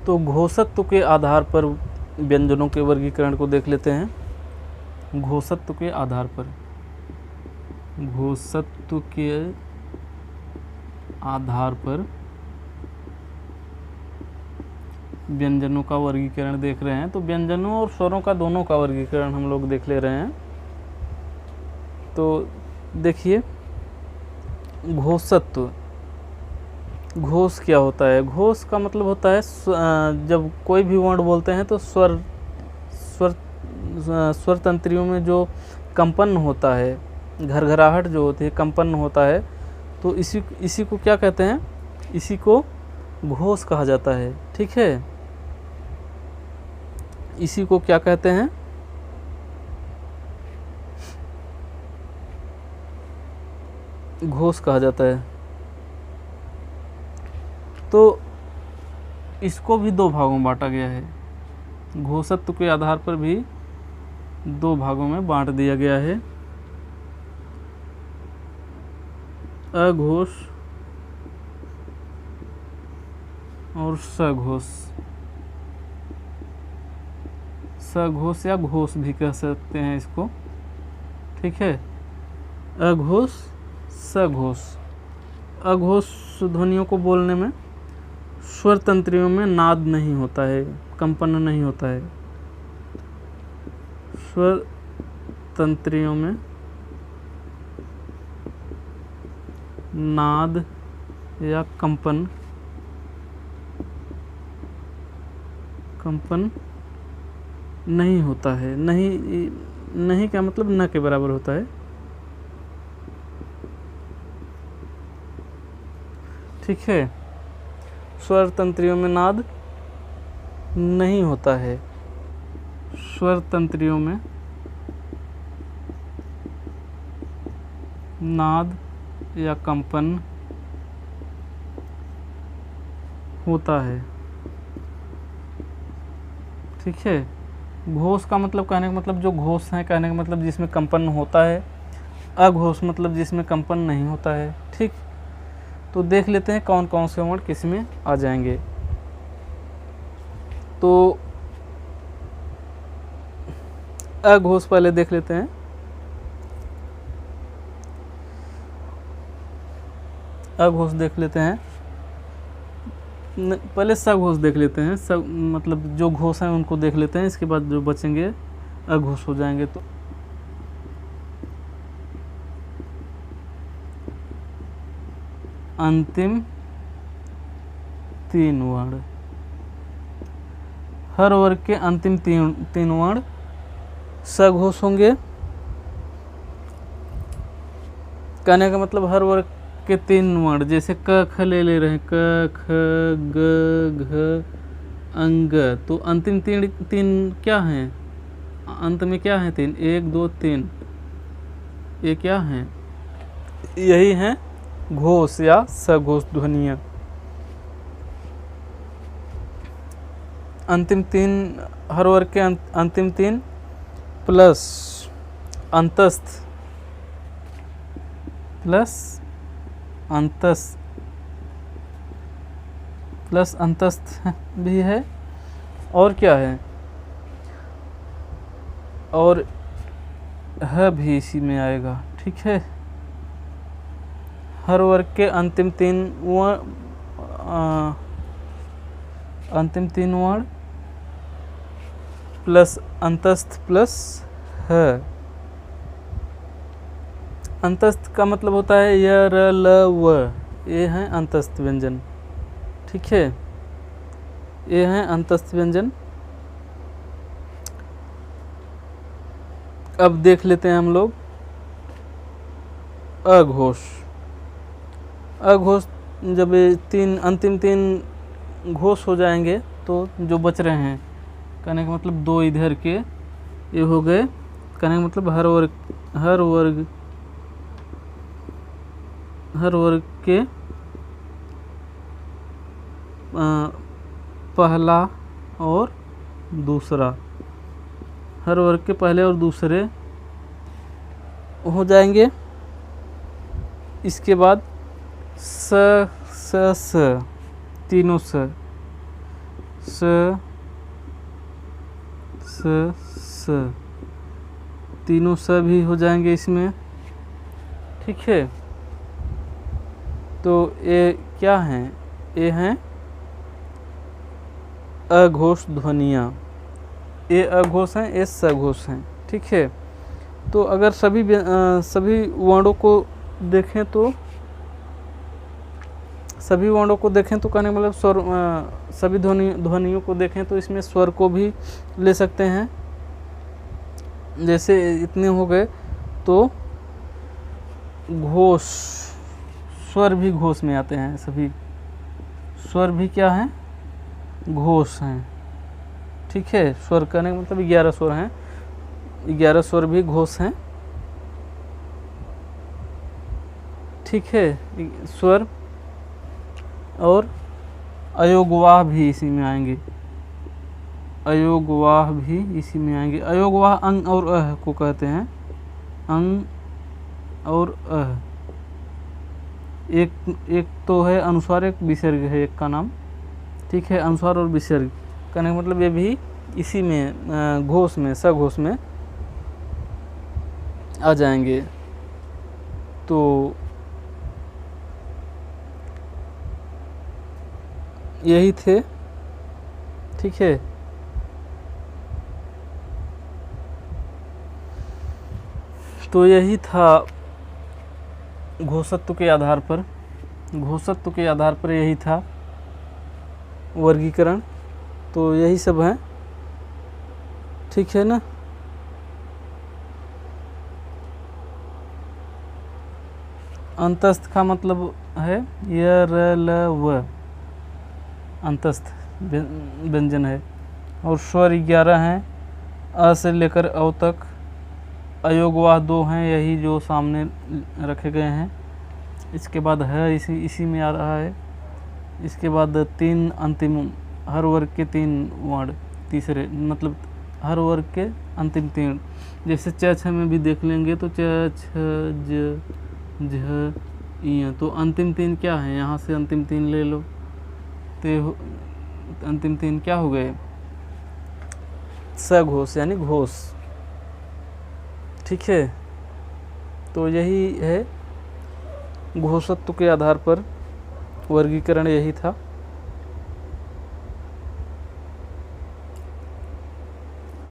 तो घोषत्व के आधार पर व्यंजनों के वर्गीकरण को देख लेते हैं। घोषत्व के आधार पर, घोषत्व के आधार पर व्यंजनों का वर्गीकरण देख रहे हैं। तो व्यंजनों और स्वरों का दोनों का वर्गीकरण हम लोग देख ले रहे हैं। तो देखिए, घोषत्व, घोष क्या होता है? घोष का मतलब होता है जब कोई भी वर्ण बोलते हैं तो स्वर तंत्रियों में जो कंपन होता है, घरघराहट जो होती है, कंपन होता है, तो इसी को क्या कहते हैं? इसी को घोष कहा जाता है। ठीक है, इसी को क्या कहते हैं? घोष कहा जाता है। तो इसको भी दो भागों में बांटा गया है। घोषत्व के आधार पर भी दो भागों में बांट दिया गया है, अघोष और सघोष। सघोष या घोष भी कह सकते हैं इसको। ठीक है, अघोष, सघोष। अघोष ध्वनियों को बोलने में स्वर तंत्रियों में नाद नहीं होता है, कंपन नहीं होता है। स्वर तंत्रियों में नाद या कंपन नहीं होता है। नहीं का मतलब न के बराबर होता है। ठीक है, स्वर तंत्रियों में नाद नहीं होता है। स्वर तंत्रियों में नाद या कंपन होता है। ठीक है, घोष का मतलब, कहने का मतलब जो घोष है, कहने का मतलब जिसमें कंपन होता है। अघोष मतलब जिसमें कंपन नहीं होता है। ठीक, तो देख लेते हैं कौन कौन से वर्ण किस में आ जाएंगे। तो अघोष पहले देख लेते हैं। अघोष देख लेते हैं, पहले सघोष देख लेते हैं। सब मतलब जो घोष हैं उनको देख लेते हैं, इसके बाद जो बचेंगे अघोष हो जाएंगे। तो अंतिम तीन वर्ण, हर वर्ग के अंतिम तीन वर्ण सघोष होंगे। कहने का मतलब हर वर्ग के तीन वर्ण, जैसे क ख ले रहे हैं, क ख ग घ अंग, तो अंतिम तीन क्या हैं? अंत में क्या है? तीन, 1 2 3, ये क्या हैं? यही हैं घोष या सघोष ध्वनियाँ। अंतिम तीन, हर वर्ग के अंतिम तीन प्लस अंतस्थ प्लस अंतस्थ भी है। और क्या है? और ह भी इसी में आएगा। ठीक है, हर वर्ग के अंतिम तीन वर्ण प्लस अंतस्थ प्लस ह। अंतस्थ का मतलब होता है य र ल व, ये हैं अंतस्थ व्यंजन। ठीक है, ये हैं अंतस्थ व्यंजन। अब देख लेते हैं हम लोग अघोष। अघोष जब अंतिम तीन घोष हो जाएंगे तो जो बच रहे हैं, कहने का मतलब दो इधर के ये हो गए। कहने का मतलब हर वर्ग के पहला और दूसरा, हर वर्ग के पहले और दूसरे हो जाएंगे। इसके बाद स तीनों स, स स, तीनों स भी हो जाएंगे इसमें। ठीक है, तो ये क्या हैं? ये हैं अघोष ध्वनियाँ। ये अघोष हैं, ये सघोष हैं। ठीक है, तो अगर सभी वर्णों को देखें तो कहने का मतलब स्वर, सभी ध्वनियों को देखें तो इसमें स्वर को भी ले सकते हैं। जैसे इतने हो गए, तो घोष, स्वर भी घोष में आते हैं। सभी स्वर भी क्या हैं? घोष हैं। ठीक है, स्वर कहने का मतलब 11 स्वर हैं, 11 स्वर भी घोष हैं। ठीक है, स्वर और अयोगवाह भी इसी में आएंगे, अयोगवाह भी इसी में आएंगे। अयोगवाह अंग और अह को कहते हैं, अंग और अह। एक तो है अनुस्वार, एक विसर्ग है एक का नाम। ठीक है, अनुस्वार और विसर्ग कहने का मतलब ये भी इसी में घोष में, सघोष में आ जाएंगे। तो यही थे। ठीक है, तो यही था घोषत्व के आधार पर, घोषत्व के आधार पर यही था वर्गीकरण। तो यही सब है। ठीक है ना। अंतस्थ का मतलब है य-र-ल-व, अंतस्थ व्यंजन है। और स्वर 11 हैं, अ से लेकर अ तक। अयोगवाह 2 हैं, यही जो सामने रखे गए हैं। इसके बाद है इसी में आ रहा है। इसके बाद 3 अंतिम, हर वर्ग के 3 वर्ण, तीसरे मतलब हर वर्ग के अंतिम 3। जैसे च छ में भी देख लेंगे तो च छ ज झ इ, तो अंतिम 3 क्या है? यहाँ से अंतिम 3 ले लो, तो अंतिम 3 क्या हो गए? सघोष यानी घोष। ठीक है, तो यही है घोषत्व के आधार पर वर्गीकरण, यही था।